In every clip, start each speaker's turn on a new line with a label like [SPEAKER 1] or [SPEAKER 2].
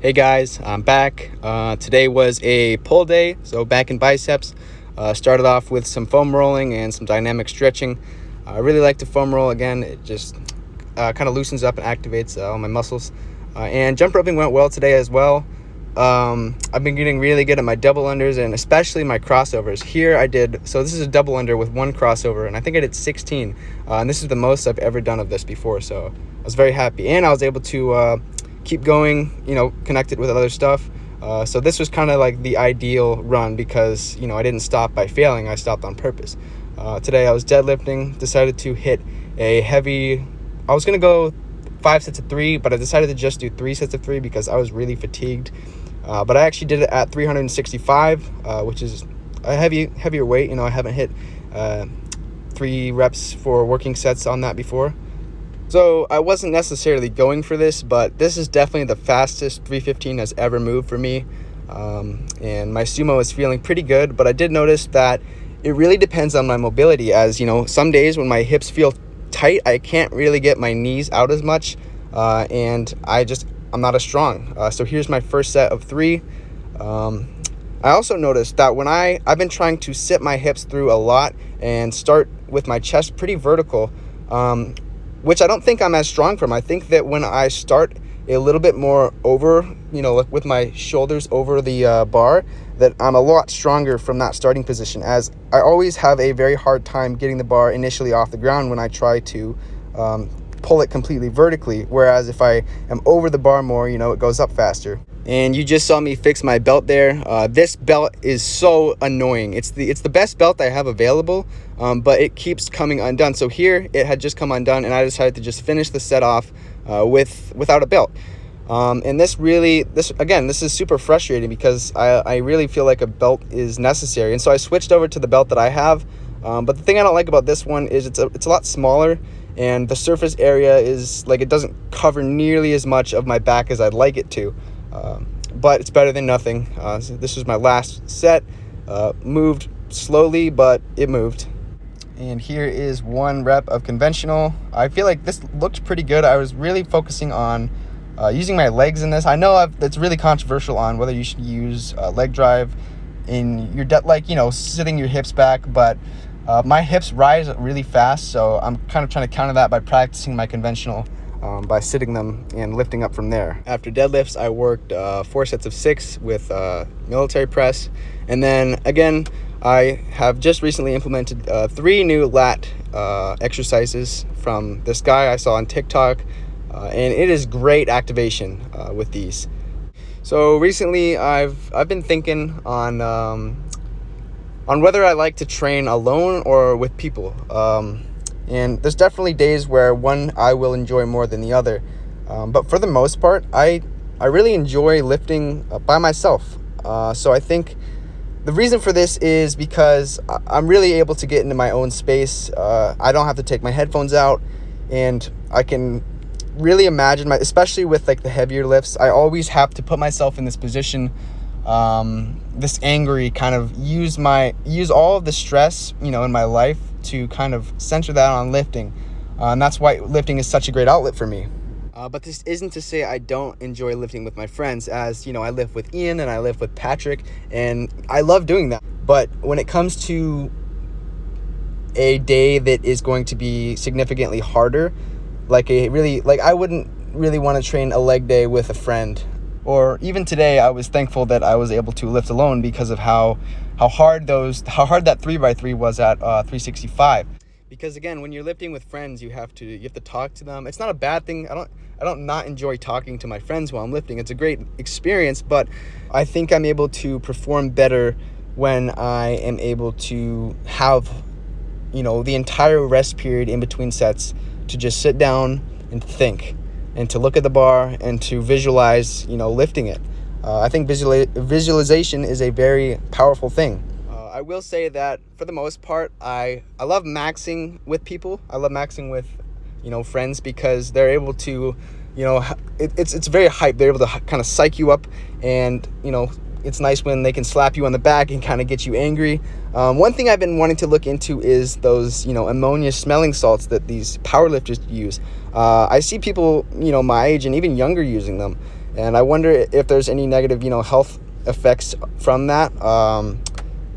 [SPEAKER 1] Hey guys, I'm back. Today was a pull day, so back in biceps. Started off with some foam rolling and some dynamic stretching. I really like to foam roll again. It just kind of loosens up and activates all my muscles. And jump roping went well today as well. I've been getting really good at my double unders and especially my crossovers. Here I did, so this is a double under with one crossover, and I think I did 16. And this is the most I've ever done of this before, so I was very happy. And I was able to keep going, connected with other stuff. So this was kind of like the ideal run because, I didn't stop by failing. I stopped on purpose. Today I was deadlifting, decided to hit a heavy, I was going to go 5 sets of 3, but I decided to just do 3 sets of 3 because I was really fatigued. But I actually did it at 365, which is a heavier weight. I haven't hit 3 reps for working sets on that before. So I wasn't necessarily going for this, but this is definitely the fastest 315 has ever moved for me. And my sumo is feeling pretty good, but I did notice that it really depends on my mobility. As some days when my hips feel tight, I can't really get my knees out as much, and I'm not as strong. So here's my first set of 3. I also noticed that when I've been trying to sit my hips through a lot and start with my chest pretty vertical, which I don't think I'm as strong from. I think that when I start a little bit more over, with my shoulders over the bar, that I'm a lot stronger from that starting position, as I always have a very hard time getting the bar initially off the ground when I try to pull it completely vertically, whereas if I am over the bar more, it goes up faster. And you just saw me fix my belt there. This belt is so annoying. It's the best belt I have available, but it keeps coming undone. So here it had just come undone, and I decided to just finish the set off without a belt. And this is super frustrating because I really feel like a belt is necessary. And so I switched over to the belt that I have. But the thing I don't like about this one is it's a lot smaller, and the surface area is it doesn't cover nearly as much of my back as I'd like it to. But it's better than nothing. So this was my last set. Moved slowly, but it moved. And here is 1 rep of conventional. I feel like this looked pretty good. I was really focusing on using my legs in this. I know it's really controversial on whether you should use leg drive in your sitting your hips back, but my hips rise really fast, so I'm kind of trying to counter that by practicing my conventional by sitting them and lifting up from there. After deadlifts, I worked 4 sets of 6 with military press, and then again, I have just recently implemented 3 new lat exercises from this guy I saw on TikTok, and it is great activation with these. So recently, I've been thinking on whether I like to train alone or with people. And there's definitely days where one I will enjoy more than the other. But for the most part, I really enjoy lifting by myself. So I think the reason for this is because I'm really able to get into my own space. I don't have to take my headphones out, and I can really imagine especially with the heavier lifts, I always have to put myself in this position, this angry kind of use all of the stress, in my life to kind of center that on lifting. And that's why lifting is such a great outlet for me. But this isn't to say I don't enjoy lifting with my friends, as, I lift with Ian and I lift with Patrick, and I love doing that. But when it comes to a day that is going to be significantly harder, I wouldn't really want to train a leg day with a friend. Or even today, I was thankful that I was able to lift alone because of how hard that 3x3 was at 365. Because again, when you're lifting with friends, you have to talk to them. It's not a bad thing. I don't not enjoy talking to my friends while I'm lifting. It's a great experience, but I think I'm able to perform better when I am able to have, the entire rest period in between sets to just sit down and think, and to look at the bar and to visualize, lifting it. I think visualization is a very powerful thing. I will say that for the most part, I love maxing with people. I love maxing with, friends, because they're able to, it's very hype. They're able to kind of psych you up, and, it's nice when they can slap you on the back and kind of get you angry. One thing I've been wanting to look into is those, ammonia smelling salts that these powerlifters use. I see people, my age and even younger using them. and I wonder if there's any negative, health effects from that.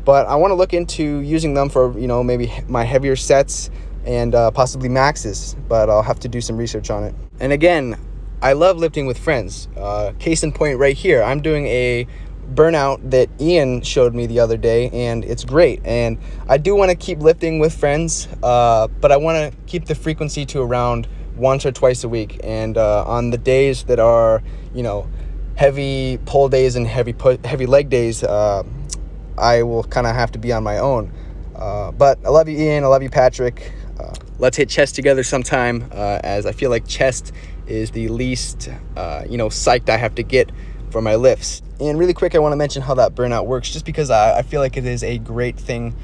[SPEAKER 1] But I want to look into using them for, maybe my heavier sets and possibly maxes, but I'll have to do some research on it. And again, I love lifting with friends. Case in point right here, I'm doing a burnout that Ian showed me the other day, and it's great. And I do want to keep lifting with friends, but I want to keep the frequency to around once or twice a week. And on the days that are, heavy pull days and heavy leg days, I will kind of have to be on my own. But I love you, Ian. I love you, Patrick. Let's hit chest together sometime, as I feel like chest is the least, psyched I have to get for my lifts. And really quick, I want to mention how that burnout works, just because I feel like it is a great thing,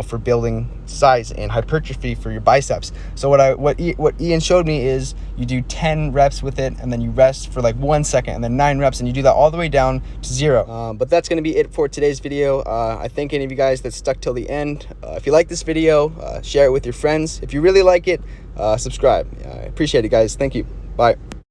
[SPEAKER 1] for building size and hypertrophy for your biceps. So what Ian showed me is you do 10 reps with it, and then you rest for like 1 second, and then 9 reps, and you do that all the way down to 0. But that's going to be it for today's video. I thank any of you guys that stuck till the end. If you like this video, share it with your friends. If you really like it, subscribe. I appreciate it, guys. Thank you. Bye.